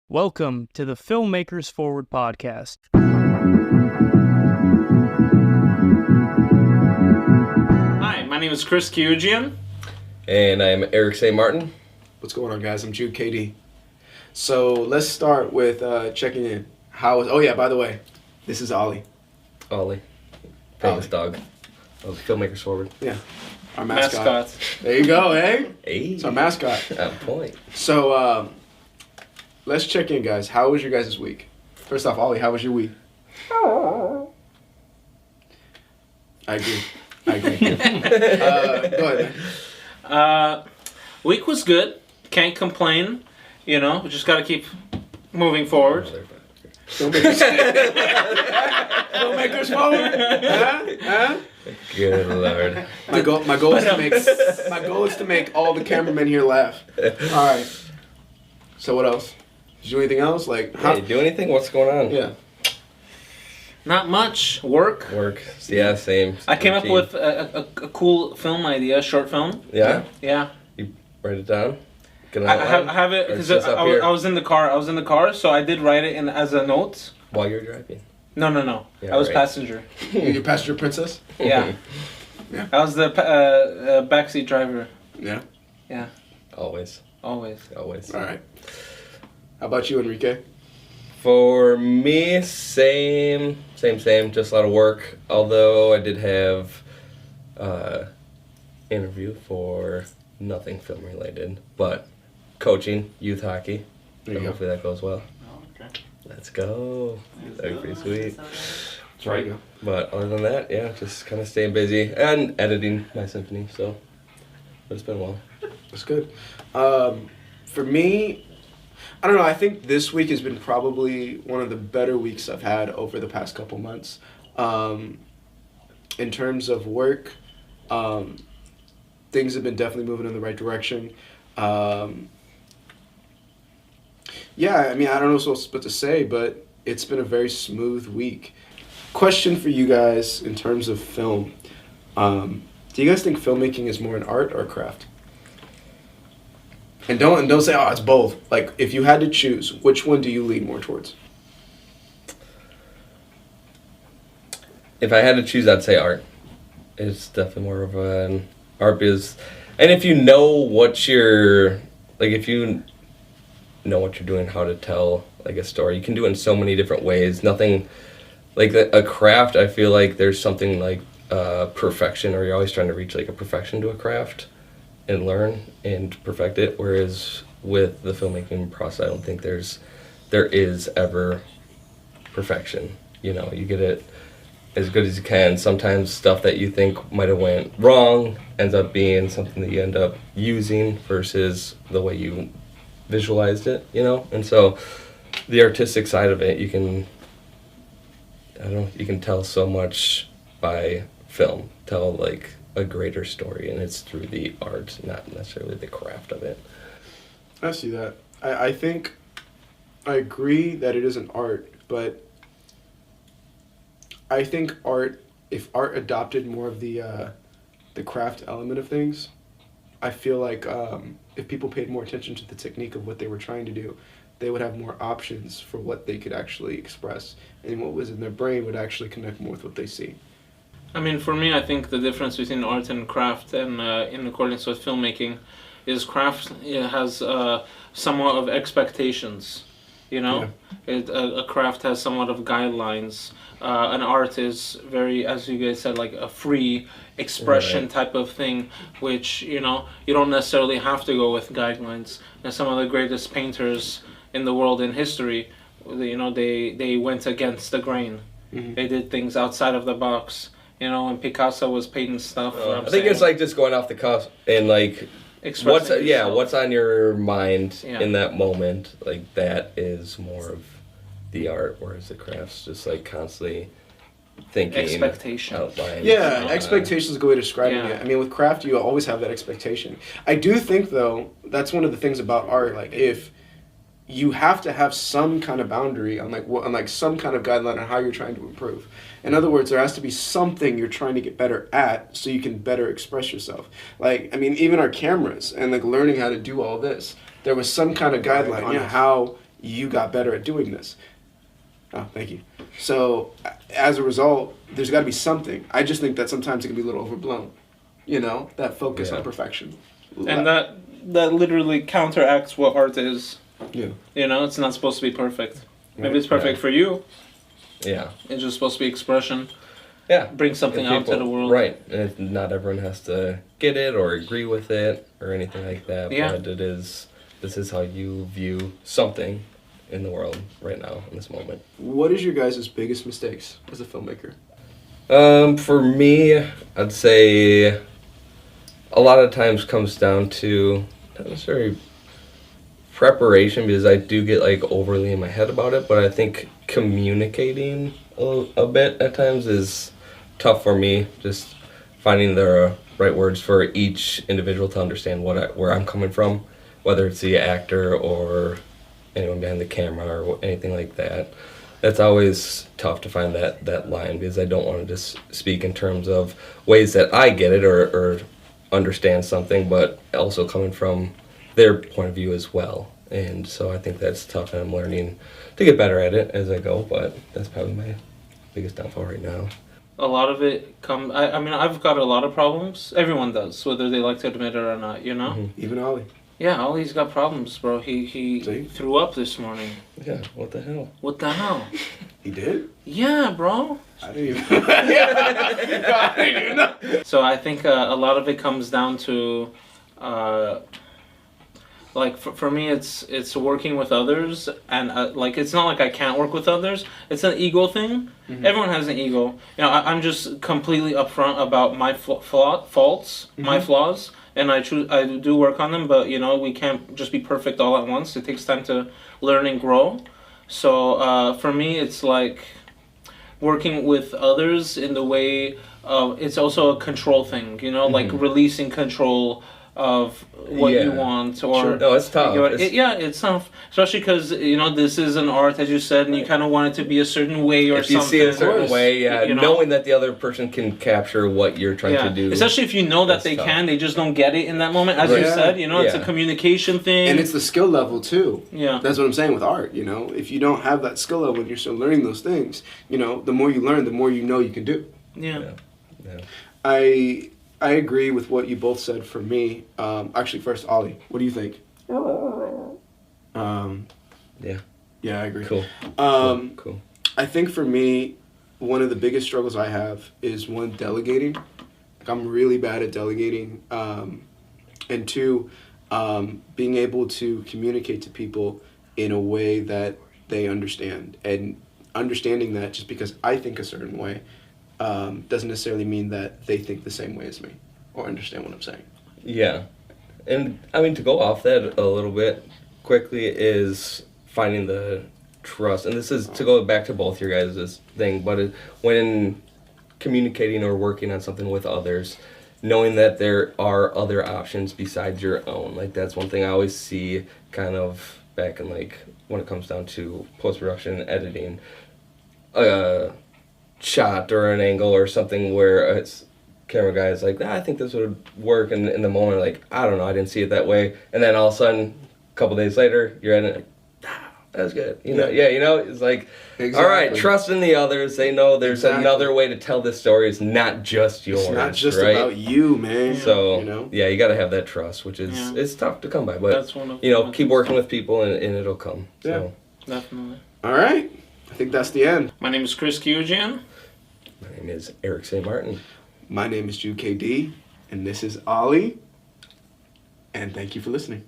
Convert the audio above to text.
Welcome to the Filmmakers Forward podcast. Hi, my name is Chris Kioudjian. And I'm Eric St. Martin. What's going on, guys? I'm Jude KD. So let's start with checking in. Oh yeah, by the way, this is Ollie. Ollie. Famous Ollie. dog. Of Filmmakers Forward. Yeah, our mascot. Mascot. There you go, eh? Hey. It's our mascot. On point. So let's check in, guys. How was your guys' week? First off, Ollie, how was your week? I agree. Go ahead, man. Week was good. Can't complain. You know, we just gotta keep moving forward. Don't make us forward. Huh? Good lord. My goal is to make all the cameramen here laugh. All right. So what else? Did you do anything else? Hey, do anything? What's going on? Yeah. Not much. Work. Yeah, same. I came up Routine. with a cool film idea, short film. Yeah? Yeah. You write it down? Get an I outline? have it Or it's because just up here? I was in the car, so I did write it as a note. While you're driving. No. Yeah, I was right. passenger. Your passenger princess? Yeah. Yeah. I was the backseat driver. Yeah. Yeah. Always. Always. All right. How about you, Enrique? For me, same. Just a lot of work. Although I did have interview for nothing film related, but coaching youth hockey. There you go. Hopefully that goes well. Oh, okay. Let's go. That'd be pretty sweet. That's right. But other than that, yeah, just kind of staying busy and editing my symphony. So, but it's been a while. That's good. For me, I don't know. I think this week has been probably one of the better weeks I've had over the past couple months. In terms of work, things have been definitely moving in the right direction. Yeah, I mean, I don't know what else to say, but it's been a very smooth week. Question for you guys in terms of film. Do you guys think filmmaking is more an art or a craft? And don't say, oh, it's both. Like, if you had to choose, which one do you lean more towards? If I had to choose, I'd say art. It's definitely more of an art because, and if you know what you're, like, if you know what you're doing, how to tell like a story, you can do it in so many different ways. Nothing like a craft. I feel like there's something like perfection, or you're always trying to reach like a perfection to a craft and learn and perfect it. Whereas with the filmmaking process, I don't think there is ever perfection. You know, you get it as good as you can. Sometimes stuff that you think might have went wrong ends up being something that you end up using versus the way you visualized it, you know? And so the artistic side of it, you can tell so much by film, tell like a greater story, and it's through the art, not necessarily the craft of it. I see that. I think I agree that it is an art, but I think if art adopted more of the craft element of things, I feel like if people paid more attention to the technique of what they were trying to do, they would have more options for what they could actually express, and what was in their brain would actually connect more with what they see. I mean, for me, I think the difference between art and craft, and in accordance with filmmaking, is craft has somewhat of expectations. You know, a craft has somewhat of guidelines. An art is very, as you guys said, like a free expression type of thing, which, you know, you don't necessarily have to go with guidelines. And some of the greatest painters in the world in history, you know, they went against the grain. Mm-hmm. They did things outside of the box. You know, when Picasso was painting stuff. I think it's like just going off the cuff and like what's on your mind in that moment. Like that is more of the art, whereas the craft's just like constantly thinking. Expectation. Outline. Yeah, expectation is a good way to describe Yeah. it. I mean, with craft, you always have that expectation. I do think, though, that's one of the things about art. Like, if you have to have some kind of boundary on some kind of guideline on how you're trying to improve. In other words, there has to be something you're trying to get better at so you can better express yourself. Like, I mean, even our cameras and like learning how to do all this, there was some kind of guideline on how you got better at doing this. Oh, thank you. So as a result, there's got to be something. I just think that sometimes it can be a little overblown. You know, that focus on perfection. And that literally counteracts what art is. Yeah. You know, it's not supposed to be perfect. Maybe it's perfect for you. Yeah. It's just supposed to be expression. Yeah. Bring something out to the world. Right. And not everyone has to get it or agree with it or anything like that. Yeah. But this is how you view something in the world right now, in this moment. What is your guys' biggest mistakes as a filmmaker? For me, I'd say a lot of times comes down to not necessarily preparation, because I do get like overly in my head about it, but I think communicating a bit at times is tough for me, just finding the right words for each individual to understand where I'm coming from, whether it's the actor or anyone behind the camera or anything like that. That's always tough to find that line, because I don't want to just speak in terms of ways that I get it or understand something, but also coming from their point of view as well. And so I think that's tough, and I'm learning to get better at it as I go, but that's probably my biggest downfall right now. A lot of it I mean, I've got a lot of problems. Everyone does, whether they like to admit it or not, you know? Mm-hmm. Even Ollie. Yeah, Ollie's got problems, bro. He threw up this morning. Yeah, what the hell? What the hell? He did? Yeah, bro. I didn't even... I didn't even know. So I think a lot of it comes down to, like for me, it's working with others, and like it's not like I can't work with others. It's an ego thing. Mm-hmm. Everyone has an ego. You know, I'm just completely upfront about my faults, my flaws, and I do work on them. But you know, we can't just be perfect all at once. It takes time to learn and grow. So for me, it's like working with others in the way of, it's also a control thing, you know, like releasing control of what you want, or sure. No, it's tough. It's tough, especially because you know this is an art, as you said, and you kind of want it to be a certain way or if you something. see it a certain way, you know? knowing that the other person can capture what you're trying to do, especially if you know that they can, they just don't get it in that moment. As you said, you know, it's a communication thing, and it's the skill level too. Yeah, that's what I'm saying with art. You know, if you don't have that skill level and you're still learning those things, you know, the more you learn, the more you know you can do. Yeah. I agree with what you both said. For me, actually, first, Ollie, what do you think? Yeah, I agree. Cool. Cool. I think for me, one of the biggest struggles I have is, one, delegating. Like, I'm really bad at delegating, and two, being able to communicate to people in a way that they understand, and understanding that just because I think a certain way doesn't necessarily mean that they think the same way as me or understand what I'm saying. Yeah. And, I mean, to go off that a little bit quickly is finding the trust. And this is to go back to both your guys' thing, but when communicating or working on something with others, knowing that there are other options besides your own. Like, that's one thing I always see kind of back in, like, when it comes down to post-production and editing. Shot or an angle or something where it's camera guy is like, I think this would work, and in the moment, like, I don't know, I didn't see it that way, and then all of a sudden, a couple days later, you're in it, like, that's good, you know, you know, it's like, all right, trust in the others, they know there's another way to tell this story, it's not just yours, it's not just about you, man. So, you know? Yeah, you gotta have that trust, which is, it's tough to come by, but, that's one of you know, keep working with people, and it'll come, so. Definitely. All right, I think that's the end. My name is Chris Kioudjian. My name is Eric St. Martin. My name is Jude KD, and this is Ollie, and thank you for listening.